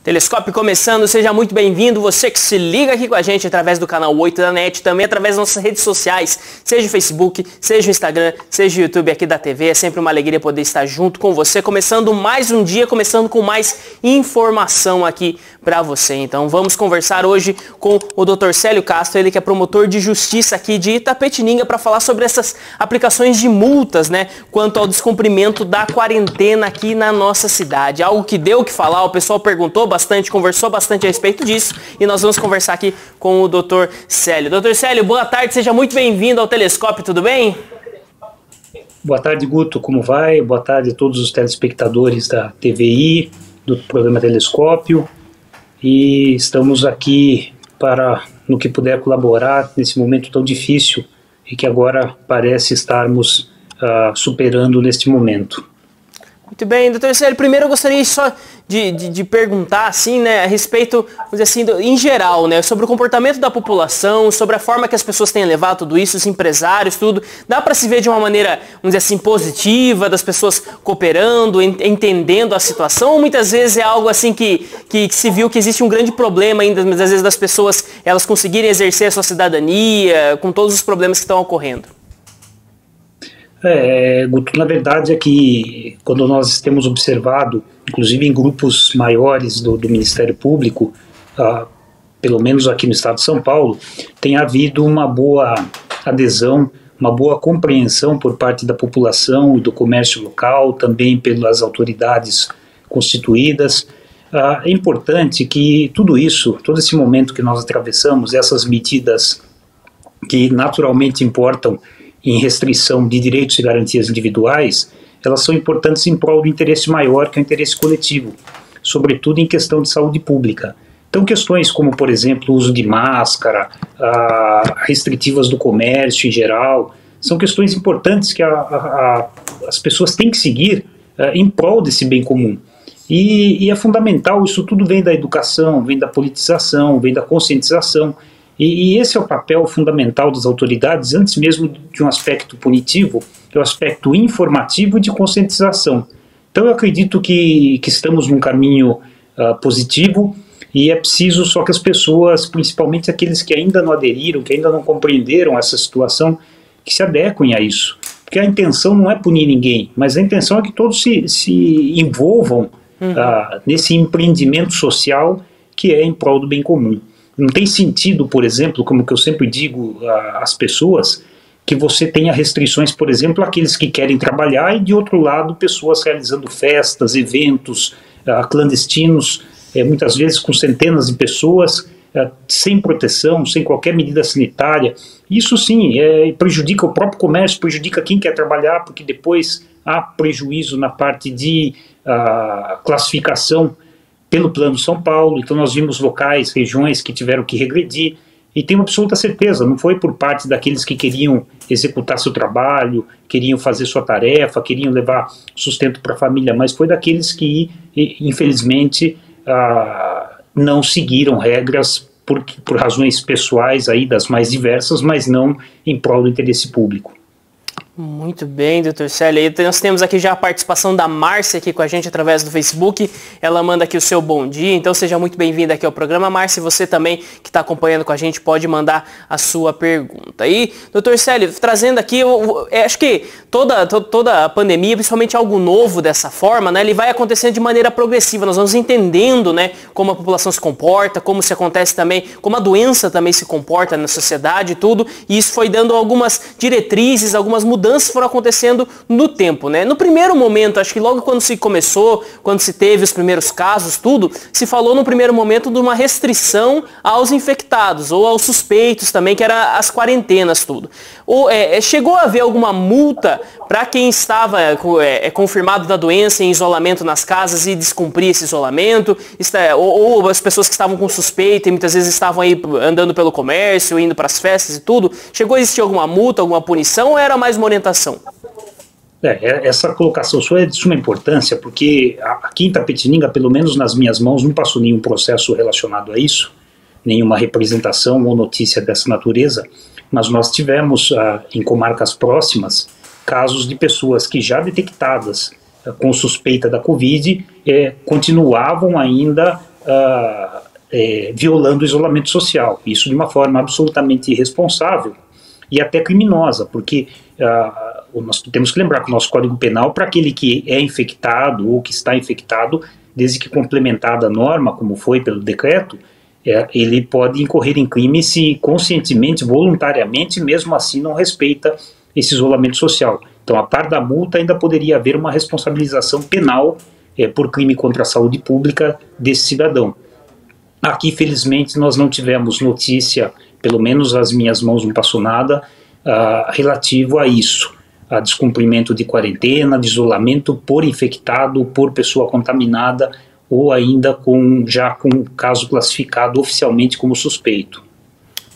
Telescópio começando, seja muito bem-vindo, você que se liga aqui com a gente através do canal 8 da NET, também através das nossas redes sociais, seja o Facebook, seja o Instagram, seja o YouTube aqui da TV, é sempre uma alegria poder estar junto com você, começando mais um dia, começando com mais informação aqui para você. Então vamos conversar hoje com o Dr. Célio Castro, ele que é promotor de justiça aqui de Itapetininga, para falar sobre essas aplicações de multas, né, quanto ao descumprimento da quarentena aqui na nossa cidade. Algo que deu o que falar, o pessoal perguntou bastante, conversou bastante a respeito disso e nós vamos conversar aqui com o Dr. Célio. Dr. Célio, boa tarde, seja muito bem-vindo ao Telescópio, tudo bem? Boa tarde, Guto, como vai? Boa tarde a todos os telespectadores da TVI, do programa Telescópio, e estamos aqui para, no que puder colaborar nesse momento tão difícil e que agora parece estarmos superando neste momento. Muito bem, doutor Célio, primeiro eu gostaria só de perguntar, assim, né, a respeito, vamos dizer assim, em geral, né, sobre o comportamento da população, sobre a forma que as pessoas têm levado tudo isso, os empresários, tudo. Dá para se ver de uma maneira, vamos dizer assim, positiva, das pessoas cooperando, entendendo a situação, ou muitas vezes é algo assim que se viu que existe um grande problema ainda, muitas vezes, das pessoas, elas conseguirem exercer a sua cidadania, com todos os problemas que estão ocorrendo? Guto, na verdade é que quando nós temos observado, inclusive em grupos maiores do Ministério Público, pelo menos aqui no estado de São Paulo, tem havido uma boa adesão, uma boa compreensão por parte da população e do comércio local, também pelas autoridades constituídas. É importante que tudo isso, todo esse momento que nós atravessamos, essas medidas que naturalmente importam em restrição de direitos e garantias individuais, elas são importantes em prol do interesse maior, que é o interesse coletivo, sobretudo em questão de saúde pública. Então, questões como, por exemplo, o uso de máscara, restritivas do comércio em geral, são questões importantes que as pessoas têm que seguir em prol desse bem comum. E é fundamental, isso tudo vem da educação, vem da politização, vem da conscientização. E esse é o papel fundamental das autoridades, antes mesmo de um aspecto punitivo, é o aspecto informativo e de conscientização. Então eu acredito que estamos num caminho positivo, e é preciso só que as pessoas, principalmente aqueles que ainda não aderiram, que ainda não compreenderam essa situação, que se adequem a isso. Porque a intenção não é punir ninguém, mas a intenção é que todos se envolvam nesse empreendimento social que é em prol do bem comum. Não tem sentido, por exemplo, como que eu sempre digo às pessoas, que você tenha restrições, por exemplo, àqueles que querem trabalhar e, de outro lado, pessoas realizando festas, eventos clandestinos, muitas vezes com centenas de pessoas, sem proteção, sem qualquer medida sanitária. Isso sim prejudica o próprio comércio, prejudica quem quer trabalhar, porque depois há prejuízo na parte de classificação pelo Plano São Paulo. Então nós vimos locais, regiões que tiveram que regredir, e tenho absoluta certeza, não foi por parte daqueles que queriam executar seu trabalho, queriam fazer sua tarefa, queriam levar sustento para a família, mas foi daqueles que, infelizmente, não seguiram regras por razões pessoais aí das mais diversas, mas não em prol do interesse público. Muito bem, doutor Célio. Nós temos aqui já a participação da Márcia aqui com a gente através do Facebook. Ela manda aqui o seu bom dia, então seja muito bem-vinda aqui ao programa. Márcia, você também que está acompanhando com a gente pode mandar a sua pergunta. E, doutor Célio, trazendo aqui, acho que toda a pandemia, principalmente algo novo dessa forma, né, ele vai acontecendo de maneira progressiva. Nós vamos entendendo, né, como a população se comporta, como se acontece também, como a doença também se comporta na sociedade e tudo. E isso foi dando algumas diretrizes, algumas mudanças foram acontecendo no tempo, né? No primeiro momento, acho que logo quando se começou, quando se teve os primeiros casos, tudo, se falou no primeiro momento de uma restrição aos infectados ou aos suspeitos também, que era as quarentenas, tudo. Chegou a haver alguma multa para quem estava confirmado da doença em isolamento nas casas e descumprir esse isolamento, ou as pessoas que estavam com suspeita e muitas vezes estavam aí andando pelo comércio, indo para as festas e tudo, chegou a existir alguma multa, alguma punição, ou era mais uma orientação? Essa colocação sua é de suma importância, porque aqui em Itapetininga, pelo menos nas minhas mãos, não passou nenhum processo relacionado a isso, nenhuma representação ou notícia dessa natureza, mas nós tivemos em comarcas próximas casos de pessoas que já detectadas com suspeita da Covid continuavam ainda violando o isolamento social. Isso de uma forma absolutamente irresponsável e até criminosa, porque nós temos que lembrar que o nosso Código Penal, para aquele que é infectado ou que está infectado, desde que complementada a norma, como foi pelo decreto, ele pode incorrer em crime se conscientemente, voluntariamente, mesmo assim não respeita esse isolamento social. Então, a par da multa, ainda poderia haver uma responsabilização penal por crime contra a saúde pública desse cidadão. Aqui, felizmente, nós não tivemos notícia, pelo menos as minhas mãos não passou nada, relativo a isso, a descumprimento de quarentena, de isolamento por infectado, por pessoa contaminada, ou ainda já com o caso classificado oficialmente como suspeito.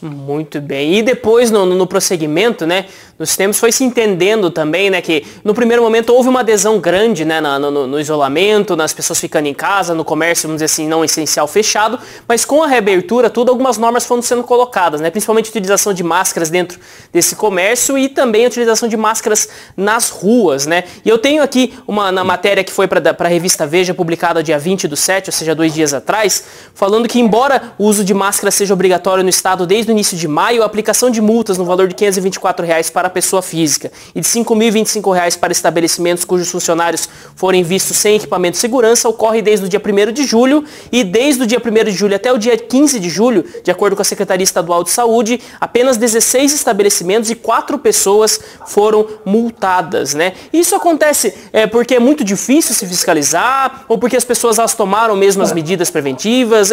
Muito bem. E depois, no prosseguimento, né, nos tempos, foi se entendendo também, né, que no primeiro momento houve uma adesão grande, né, no isolamento, nas pessoas ficando em casa, no comércio, vamos dizer assim, não essencial fechado, mas com a reabertura, algumas normas foram sendo colocadas, né, principalmente a utilização de máscaras dentro desse comércio e também a utilização de máscaras nas ruas, né. E eu tenho aqui na matéria que foi para a revista Veja, publicada dia 20/7, ou seja, 2 dias atrás, falando que embora o uso de máscara seja obrigatório no estado desde o início de maio, a aplicação de multas no valor de R$ 524 para a pessoa física e de R$ 5.025 para estabelecimentos cujos funcionários forem vistos sem equipamento de segurança ocorre desde o dia 1º de julho e desde o dia 1º de julho até o dia 15 de julho, de acordo com a Secretaria Estadual de Saúde, apenas 16 estabelecimentos e 4 pessoas foram multadas, né? Isso acontece porque é muito difícil se fiscalizar ou porque as pessoas elas tomaram mesmo as medidas preventivas?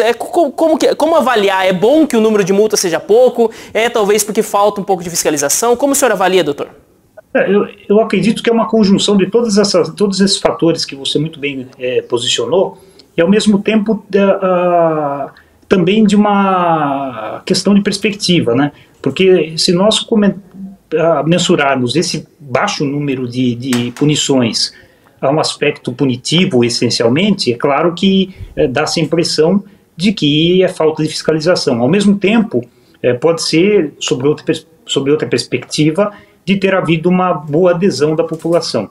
Como avaliar? É bom que o número de multas seja pouco? Talvez porque falta um pouco de fiscalização? Como o senhor avalia, doutor? Eu acredito que é uma conjunção de todos esses fatores que você muito bem posicionou e, ao mesmo tempo, também de uma questão de perspectiva, né? Porque se nós mensurarmos esse baixo número de punições a um aspecto punitivo, essencialmente, é claro que dá-se a impressão de que é falta de fiscalização. Ao mesmo tempo, pode ser, sob outra perspectiva, de ter havido uma boa adesão da população.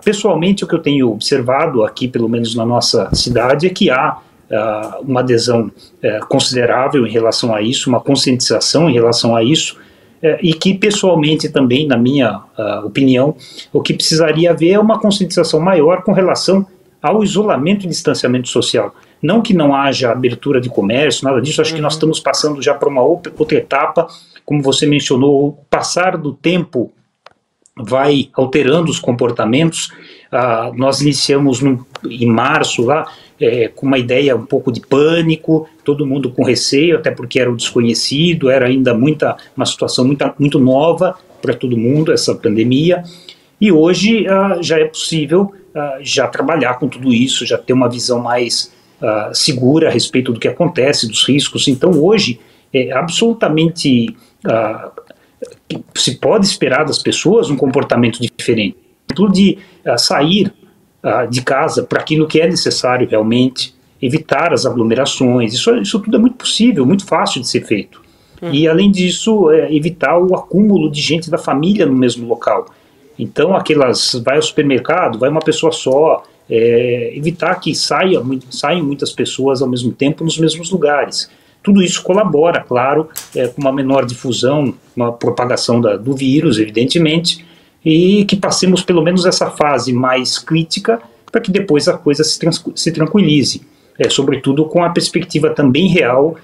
Pessoalmente, o que eu tenho observado aqui, pelo menos na nossa cidade, é que há uma adesão considerável em relação a isso, uma conscientização em relação a isso, e que pessoalmente também, na minha opinião, o que precisaria haver é uma conscientização maior com relação ao isolamento e distanciamento social. Não que não haja abertura de comércio, nada disso, acho que nós estamos passando já para uma outra etapa, como você mencionou, o passar do tempo vai alterando os comportamentos. Nós iniciamos em março lá, com uma ideia um pouco de pânico, todo mundo com receio, até porque era o desconhecido, era ainda uma situação muito nova para todo mundo, essa pandemia, e hoje já é possível já trabalhar com tudo isso, já ter uma visão mais segura a respeito do que acontece, dos riscos. Então hoje é absolutamente se pode esperar das pessoas um comportamento diferente, de sair de casa para aquilo que é necessário realmente, evitar as aglomerações, isso tudo é muito possível, muito fácil de ser feito. E além disso, evitar o acúmulo de gente da família no mesmo local. Então vai ao supermercado, vai uma pessoa só, evitar que saiam muitas pessoas ao mesmo tempo nos mesmos lugares. Tudo isso colabora, claro, com uma menor difusão, uma propagação do vírus, evidentemente, e que passemos pelo menos essa fase mais crítica para que depois a coisa se tranquilize, sobretudo com a perspectiva também real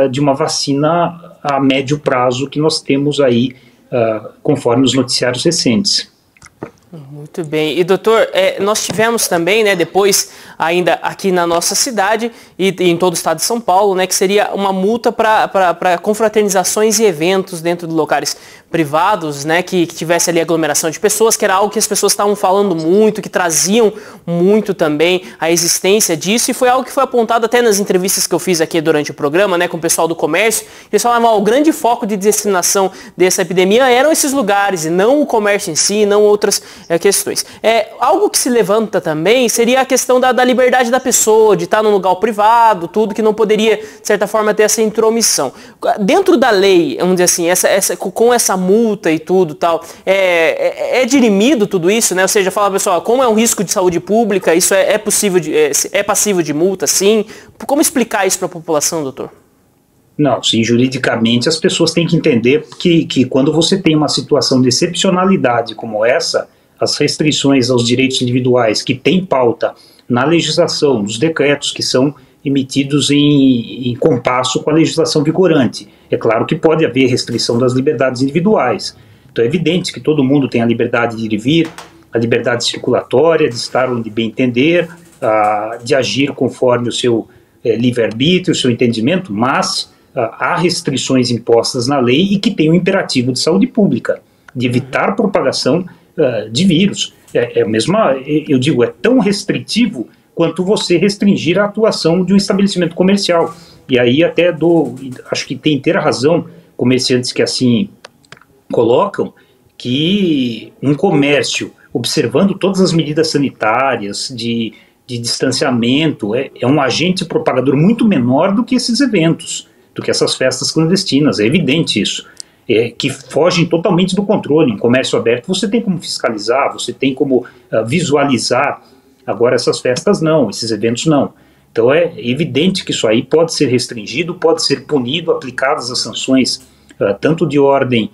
de uma vacina a médio prazo que nós temos aí, conforme os noticiários recentes. Muito bem. E doutor, nós tivemos também, né, depois, ainda aqui na nossa cidade e em todo o estado de São Paulo, né, que seria uma multa para confraternizações e eventos dentro de locais privados, né, que tivesse ali aglomeração de pessoas, que era algo que as pessoas estavam falando muito, que traziam muito também a existência disso, e foi algo que foi apontado até nas entrevistas que eu fiz aqui durante o programa, né, com o pessoal do comércio. Eles falavam, o grande foco de destinação dessa epidemia eram esses lugares, e não o comércio em si, não outras questões questões. Algo que se levanta também seria a questão da liberdade da pessoa, de estar num lugar privado, tudo que não poderia, de certa forma, ter essa intromissão. Dentro da lei, vamos dizer assim, com essa multa e tudo tal, é dirimido tudo isso, né? Ou seja, fala, pessoal, como é um risco de saúde pública, isso é passível de multa, sim? Como explicar isso para a população, doutor? Não, sim, juridicamente as pessoas têm que entender que quando você tem uma situação de excepcionalidade como essa, as restrições aos direitos individuais que têm pauta na legislação, nos decretos que são emitidos em compasso com a legislação vigorante. É claro que pode haver restrição das liberdades individuais. Então é evidente que todo mundo tem a liberdade de ir e vir, a liberdade circulatória, de estar onde bem entender, de agir conforme o seu livre-arbítrio, o seu entendimento, mas há restrições impostas na lei e que tem o imperativo de saúde pública, de evitar propagação de vírus. Eu digo, é tão restritivo quanto você restringir a atuação de um estabelecimento comercial. E aí acho que tem inteira razão comerciantes que assim colocam, que um comércio, observando todas as medidas sanitárias de distanciamento, é um agente propagador muito menor do que esses eventos, do que essas festas clandestinas, é evidente isso, que fogem totalmente do controle. Em comércio aberto você tem como fiscalizar, você tem como visualizar, agora essas festas não, esses eventos não. Então é evidente que isso aí pode ser restringido, pode ser punido, aplicadas as sanções, tanto de ordem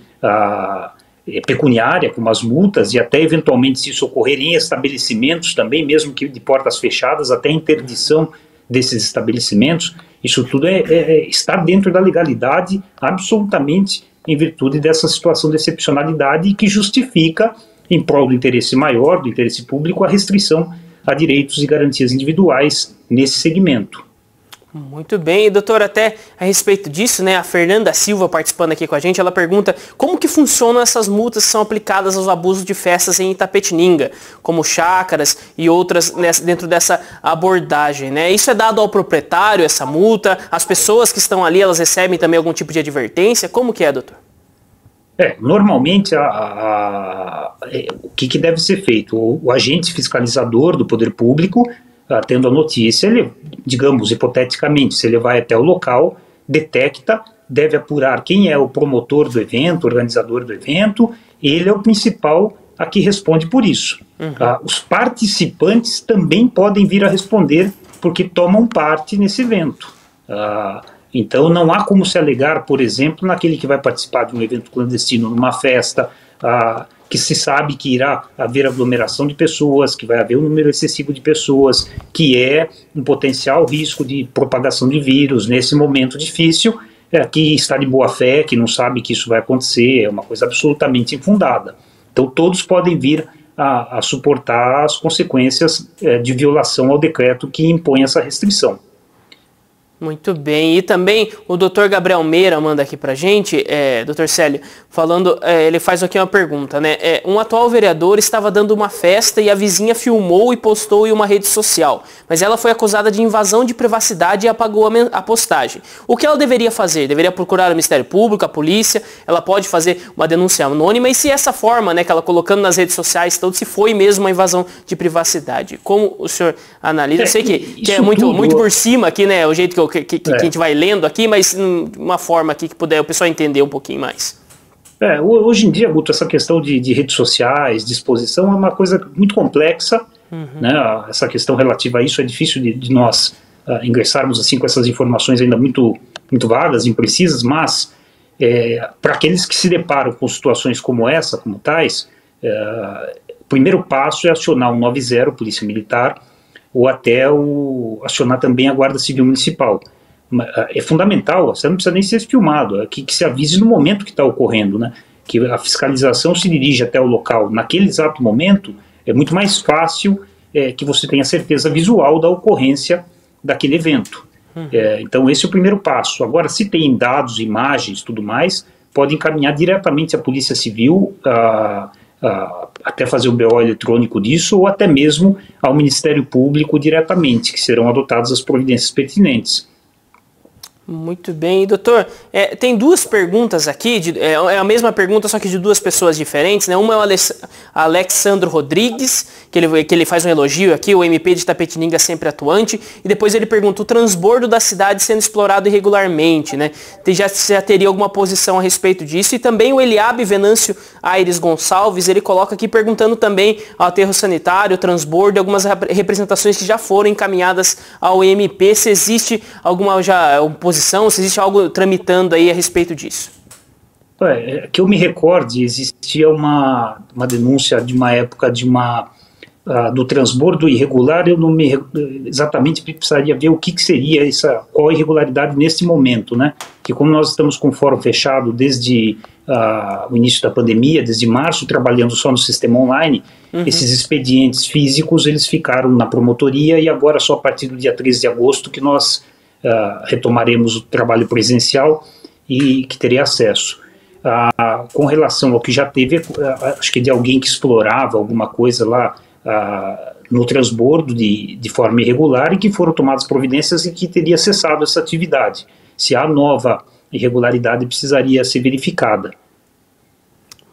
pecuniária, como as multas, e até eventualmente, se isso ocorrer em estabelecimentos também, mesmo que de portas fechadas, até interdição desses estabelecimentos. Isso tudo está dentro da legalidade, absolutamente em virtude dessa situação de excepcionalidade e que justifica, em prol do interesse maior, do interesse público, a restrição a direitos e garantias individuais nesse segmento. Muito bem, doutor, até a respeito disso, né, a Fernanda Silva participando aqui com a gente, ela pergunta como que funcionam essas multas que são aplicadas aos abusos de festas em Itapetininga, como chácaras e outras dentro dessa abordagem, né? Isso é dado ao proprietário, essa multa? As pessoas que estão ali, elas recebem também algum tipo de advertência? Como que é, doutor? Normalmente o que deve ser feito? O agente fiscalizador do poder público, tendo a notícia, ele, digamos, hipoteticamente, se ele vai até o local, detecta, deve apurar quem é o promotor do evento, organizador do evento, ele é o principal a que responde por isso. Os participantes também podem vir a responder porque tomam parte nesse evento. Então não há como se alegar, por exemplo, naquele que vai participar de um evento clandestino, numa festa, que se sabe que irá haver aglomeração de pessoas, que vai haver um número excessivo de pessoas, que é um potencial risco de propagação de vírus nesse momento difícil, que está de boa fé, que não sabe que isso vai acontecer, é uma coisa absolutamente infundada. Então todos podem vir a suportar as consequências de violação ao decreto que impõe essa restrição. Muito bem, e também o Dr. Gabriel Meira manda aqui pra gente, Dr. Célio, falando, ele faz aqui uma pergunta, né? Um atual vereador estava dando uma festa e a vizinha filmou e postou em uma rede social, mas ela foi acusada de invasão de privacidade e apagou a postagem. O que ela deveria fazer? Deveria procurar o Ministério Público, a polícia, ela pode fazer uma denúncia anônima, e se essa forma, né, que ela colocando nas redes sociais, então, se foi mesmo uma invasão de privacidade? Como o senhor analisa? Eu sei que é muito por cima aqui, né, o jeito que a gente vai lendo aqui, mas uma forma aqui que puder o pessoal entender um pouquinho mais. Hoje em dia, Guto, essa questão de redes sociais, de exposição, é uma coisa muito complexa, né? Essa questão relativa a isso é difícil de nós ingressarmos assim com essas informações ainda muito vagas, imprecisas, mas para aqueles que se deparam com situações como essa, como tais, o primeiro passo é acionar o 90, Polícia Militar, ou até acionar também a Guarda Civil Municipal. É fundamental, você não precisa nem ser filmado, que se avise no momento que está ocorrendo, né? Que a fiscalização se dirige até o local naquele exato momento, é muito mais fácil que você tenha certeza visual da ocorrência daquele evento. Então esse é o primeiro passo. Agora, se tem dados, imagens, tudo mais, pode encaminhar diretamente à Polícia Civil, até fazer o BO eletrônico disso, ou até mesmo ao Ministério Público diretamente, que serão adotadas as providências pertinentes. Muito bem, doutor. Tem duas perguntas aqui, é a mesma pergunta, só que de duas pessoas diferentes, né? Uma é o Alexandro Rodrigues, que ele faz um elogio aqui, o MP de Itapetininga sempre atuante, e depois ele pergunta o transbordo da cidade sendo explorado irregularmente, né? Já teria alguma posição a respeito disso, e também o Eliabe Venâncio Aires Gonçalves, ele coloca aqui perguntando também ao aterro sanitário, o transbordo, algumas representações que já foram encaminhadas ao MP, se existe alguma posição, se existe algo tramitando aí a respeito disso. Que eu me recorde, existia uma denúncia de uma época do transbordo irregular. Eu não me exatamente precisaria ver o que seria qual a irregularidade nesse momento, né? Que como nós estamos com o fórum fechado desde o início da pandemia, desde março, trabalhando só no sistema online, esses expedientes físicos eles ficaram na promotoria, e agora só a partir do dia 13 de agosto que nós retomaremos o trabalho presencial e que terei acesso. Com relação ao que já teve, acho que de alguém que explorava alguma coisa lá no transbordo de forma irregular, e que foram tomadas providências e que teria cessado essa atividade. Se há nova irregularidade, precisaria ser verificada.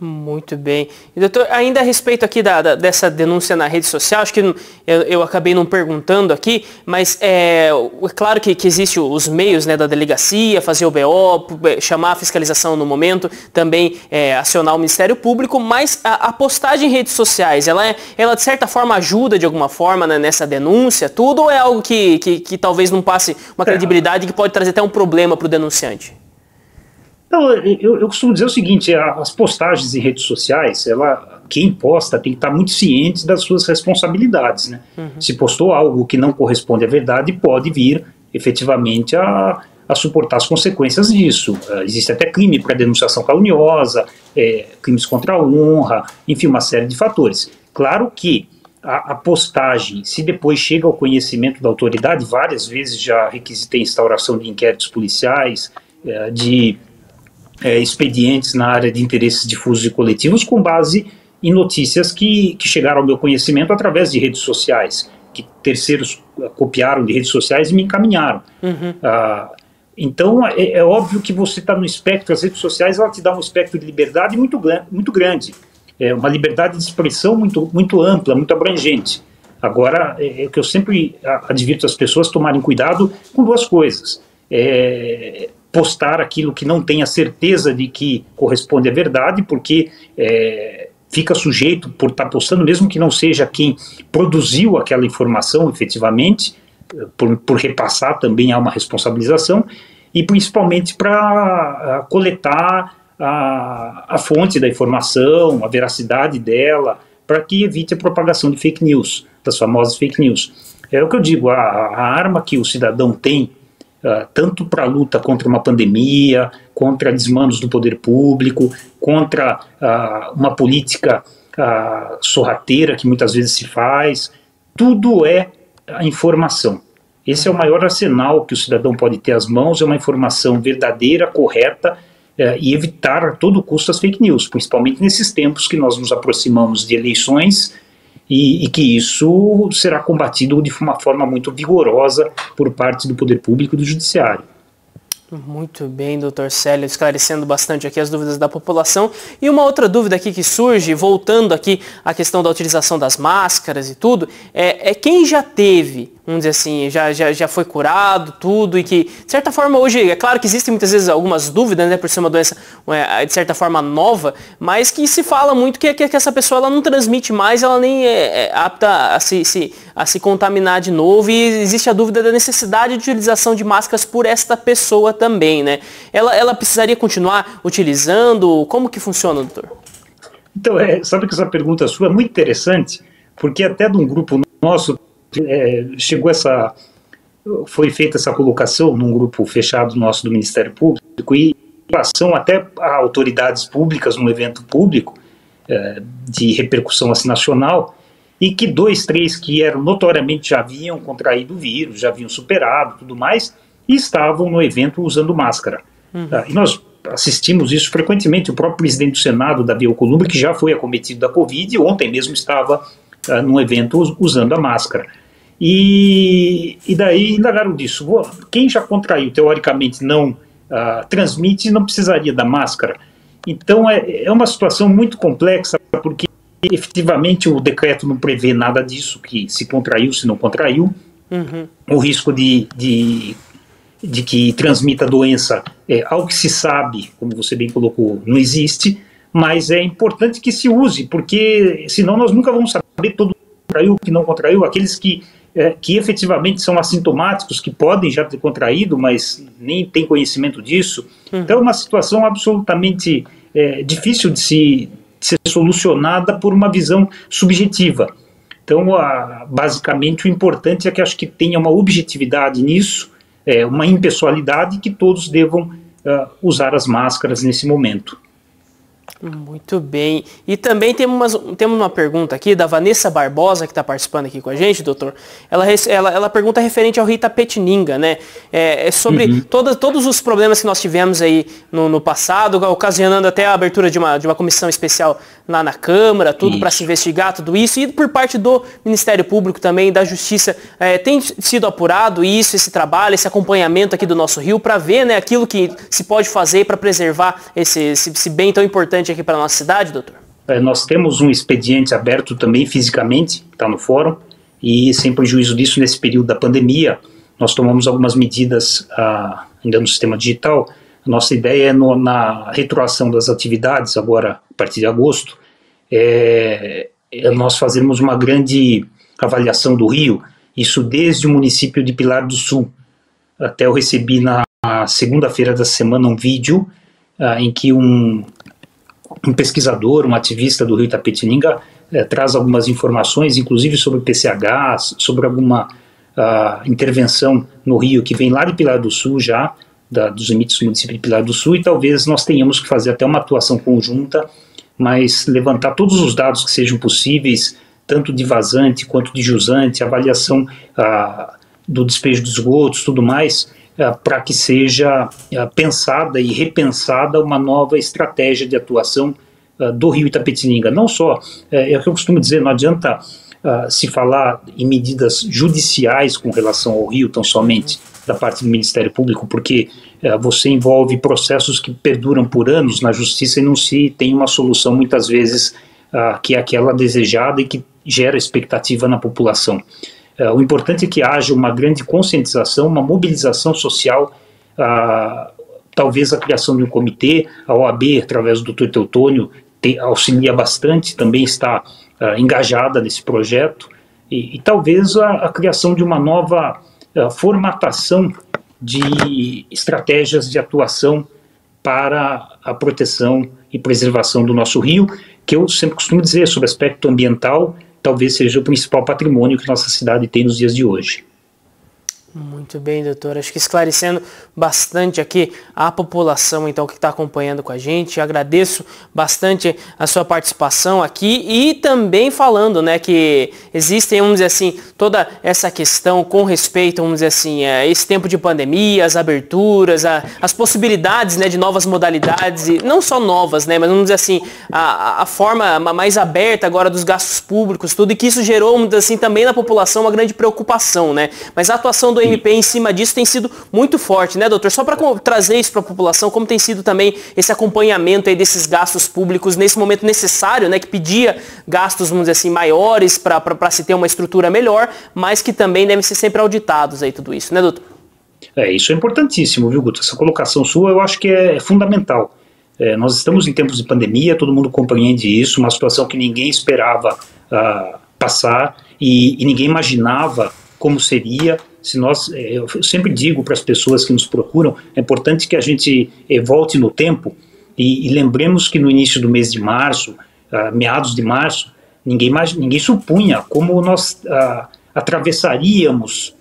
Muito bem. E, doutor, ainda a respeito aqui dessa denúncia na rede social, acho que eu acabei não perguntando aqui, mas é claro que existe os meios, né, da delegacia, fazer o BO, chamar a fiscalização no momento, também acionar o Ministério Público, mas a postagem em redes sociais, ela de certa forma ajuda de alguma forma, né, nessa denúncia, tudo, ou é algo que talvez não passe uma credibilidade que pode trazer até um problema para o denunciante? Então, eu costumo dizer o seguinte: as postagens em redes sociais, quem posta tem que estar muito ciente das suas responsabilidades, né? Se postou algo que não corresponde à verdade, pode vir efetivamente a suportar as consequências disso. Existe até crime para denunciação caluniosa, crimes contra a honra, enfim, uma série de fatores. Claro que a postagem, se depois chega ao conhecimento da autoridade, várias vezes já requisitei instauração de inquéritos policiais, de expedientes na área de interesses difusos e coletivos, com base em notícias que chegaram ao meu conhecimento através de redes sociais, que terceiros copiaram de redes sociais e me encaminharam. Então, é óbvio que você está no espectro, as redes sociais ela te dá um espectro de liberdade muito grande, uma liberdade de expressão muito ampla, muito abrangente. Agora, o que eu sempre advirto as pessoas tomarem cuidado com duas coisas: postar aquilo que não tem a certeza de que corresponde à verdade, porque fica sujeito, por estar postando, mesmo que não seja quem produziu aquela informação efetivamente, por repassar também há uma responsabilização, e principalmente para coletar a fonte da informação, a veracidade dela, para que evite a propagação de fake news, das famosas fake news. É o que eu digo, a arma que o cidadão tem, tanto para a luta contra uma pandemia, contra desmandos do poder público, contra uma política sorrateira que muitas vezes se faz, tudo é a informação. Esse é o maior arsenal que o cidadão pode ter às mãos, é uma informação verdadeira, correta, e evitar a todo custo as fake news, principalmente nesses tempos que nós nos aproximamos de eleições, e que isso será combatido de uma forma muito vigorosa por parte do poder público e do judiciário. Muito bem, doutor Célio, esclarecendo bastante aqui as dúvidas da população. E uma outra dúvida aqui que surge, voltando aqui à questão da utilização das máscaras e tudo, quem já teve, vamos dizer assim, já foi curado, tudo, e que, de certa forma, hoje, é claro que existem muitas vezes algumas dúvidas, né, por ser uma doença, de certa forma, nova, mas que se fala muito que essa pessoa ela não transmite mais, ela nem é apta a se contaminar de novo, e existe a dúvida da necessidade de utilização de máscaras por esta pessoa também, né? Ela precisaria continuar utilizando? Como que funciona, doutor? Então, sabe que essa pergunta sua é muito interessante, porque até de um grupo nosso foi feita essa colocação num grupo fechado nosso do Ministério Público, e em relação até a autoridades públicas num evento público de repercussão assim, nacional, e que 2, 3 que eram notoriamente já haviam contraído o vírus, já haviam superado tudo mais, e estavam no evento usando máscara. E nós assistimos isso frequentemente. O próprio presidente do Senado, Davi Alcolumbre, que já foi acometido da Covid, ontem mesmo estava num evento usando a máscara. e daí indagaram disso. Quem já contraiu, teoricamente, não transmite, não precisaria da máscara. Então é uma situação muito complexa, porque efetivamente o decreto não prevê nada disso, que se contraiu, se não contraiu. O risco de que transmita a doença, algo que se sabe, como você bem colocou, não existe, mas é importante que se use, porque senão nós nunca vamos saber todo mundo contraiu, que não contraiu, aqueles que efetivamente são assintomáticos, que podem já ter contraído, mas nem têm conhecimento disso. Então é uma situação absolutamente difícil de ser solucionada por uma visão subjetiva. Então, basicamente, o importante é que acho que tenha uma objetividade nisso, uma impessoalidade, que todos devam usar as máscaras nesse momento. Muito bem. E também temos uma pergunta aqui da Vanessa Barbosa, que está participando aqui com a gente, doutor. Ela pergunta referente ao Rio Itapetininga, né? Sobre todos os problemas que nós tivemos aí no passado, ocasionando até a abertura de uma comissão especial lá na Câmara, tudo para se investigar tudo isso. E por parte do Ministério Público também, da Justiça, tem sido apurado esse trabalho, esse acompanhamento aqui do nosso rio, para ver, né, aquilo que se pode fazer para preservar esse bem tão importante aqui para a nossa cidade, doutor? Nós temos um expediente aberto também fisicamente, está no fórum, e sem prejuízo disso, nesse período da pandemia, nós tomamos algumas medidas ainda no sistema digital. A nossa ideia é, na retroação das atividades, agora a partir de agosto, nós fazermos uma grande avaliação do rio, isso desde o município de Pilar do Sul. Até eu recebi na segunda-feira da semana um vídeo em que um pesquisador, um ativista do Rio Itapetininga traz algumas informações, inclusive sobre o PCH, sobre alguma intervenção no rio que vem lá de Pilar do Sul já, dos limites do município de Pilar do Sul, e talvez nós tenhamos que fazer até uma atuação conjunta, mas levantar todos os dados que sejam possíveis, tanto de vazante quanto de jusante, avaliação do despejo de esgotos, tudo mais, para que seja pensada e repensada uma nova estratégia de atuação do Rio Itapetininga. Não só, é o que eu costumo dizer, não adianta se falar em medidas judiciais com relação ao rio, tão somente da parte do Ministério Público, porque você envolve processos que perduram por anos na justiça e não se tem uma solução, muitas vezes, que é aquela desejada e que gera expectativa na população. O importante é que haja uma grande conscientização, uma mobilização social, talvez a criação de um comitê. A OAB, através do Dr. Teutônio, auxilia bastante, também está engajada nesse projeto, e talvez a criação de uma nova formatação de estratégias de atuação para a proteção e preservação do nosso rio, que eu sempre costumo dizer, sob aspecto ambiental, talvez seja o principal patrimônio que nossa cidade tem nos dias de hoje. Muito bem, doutor. Acho que esclarecendo bastante aqui a população, então, que está acompanhando com a gente. Agradeço bastante a sua participação aqui e também falando, né, que existem, vamos dizer assim, toda essa questão com respeito, vamos dizer assim, a esse tempo de pandemia, as aberturas, as possibilidades, né, de novas modalidades, e não só novas, né, mas vamos dizer assim, a forma mais aberta agora dos gastos públicos, tudo, e que isso gerou, vamos dizer assim, também na população uma grande preocupação, né, mas a atuação do MP em cima disso tem sido muito forte, né, doutor? Só para trazer isso para a população, como tem sido também esse acompanhamento aí desses gastos públicos nesse momento necessário, né, que pedia gastos, vamos dizer assim, maiores para se ter uma estrutura melhor, mas que também devem ser sempre auditados aí tudo isso, né, doutor? Isso é importantíssimo, viu, Guto? Essa colocação sua eu acho que é fundamental. Nós estamos em tempos de pandemia, todo mundo compreende isso, uma situação que ninguém esperava passar e ninguém imaginava como seria. Eu sempre digo para as pessoas que nos procuram, é importante que a gente volte no tempo e lembremos que no início do mês de março, meados de março, ninguém supunha como nós atravessaríamos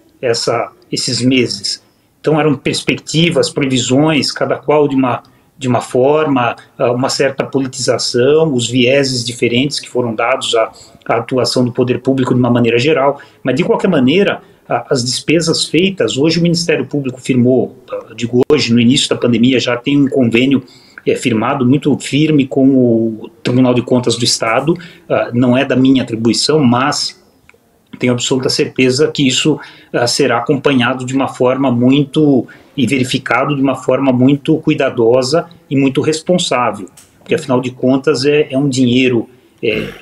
esses meses. Então eram perspectivas, previsões, cada qual de uma forma, uma certa politização, os vieses diferentes que foram dados à atuação do poder público de uma maneira geral, mas de qualquer maneira, as despesas feitas, hoje o Ministério Público firmou, digo hoje, no início da pandemia, já tem um convênio firmado muito firme com o Tribunal de Contas do Estado, não é da minha atribuição, mas tenho absoluta certeza que isso será acompanhado de uma forma muito e verificado de uma forma muito cuidadosa e muito responsável, porque afinal de contas é um dinheiro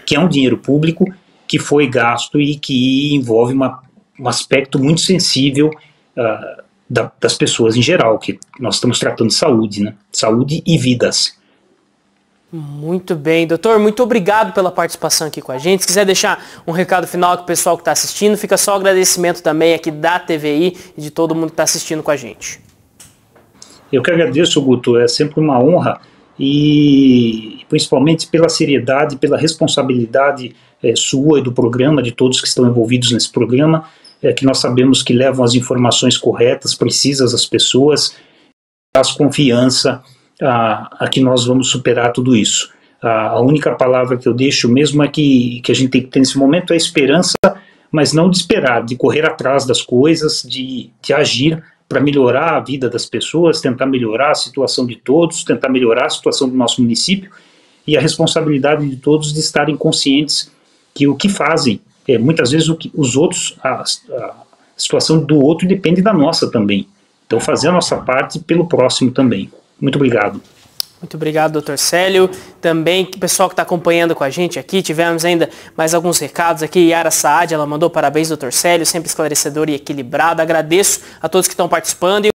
que é um dinheiro público que foi gasto e que envolve um aspecto muito sensível das pessoas em geral, que nós estamos tratando de saúde, né? Saúde e vidas. Muito bem, doutor, muito obrigado pela participação aqui com a gente. Se quiser deixar um recado final com o pessoal que está assistindo, fica só o agradecimento também aqui da TVI e de todo mundo que está assistindo com a gente. Eu que agradeço, Guto, é sempre uma honra e principalmente pela seriedade, pela responsabilidade sua e do programa, de todos que estão envolvidos nesse programa, que nós sabemos que levam as informações corretas, precisas às pessoas, traz confiança a que nós vamos superar tudo isso. A única palavra que eu deixo mesmo é que a gente tem que ter nesse momento é esperança, mas não de esperar, de correr atrás das coisas, de agir para melhorar a vida das pessoas, tentar melhorar a situação de todos, tentar melhorar a situação do nosso município e a responsabilidade de todos de estarem conscientes que o que fazem, muitas vezes os outros, a situação do outro depende da nossa também. Então fazer a nossa parte pelo próximo também. Muito obrigado. Muito obrigado, doutor Célio. Também, pessoal que está acompanhando com a gente aqui, tivemos ainda mais alguns recados aqui. Yara Saad, ela mandou parabéns, doutor Célio, sempre esclarecedor e equilibrado. Agradeço a todos que estão participando.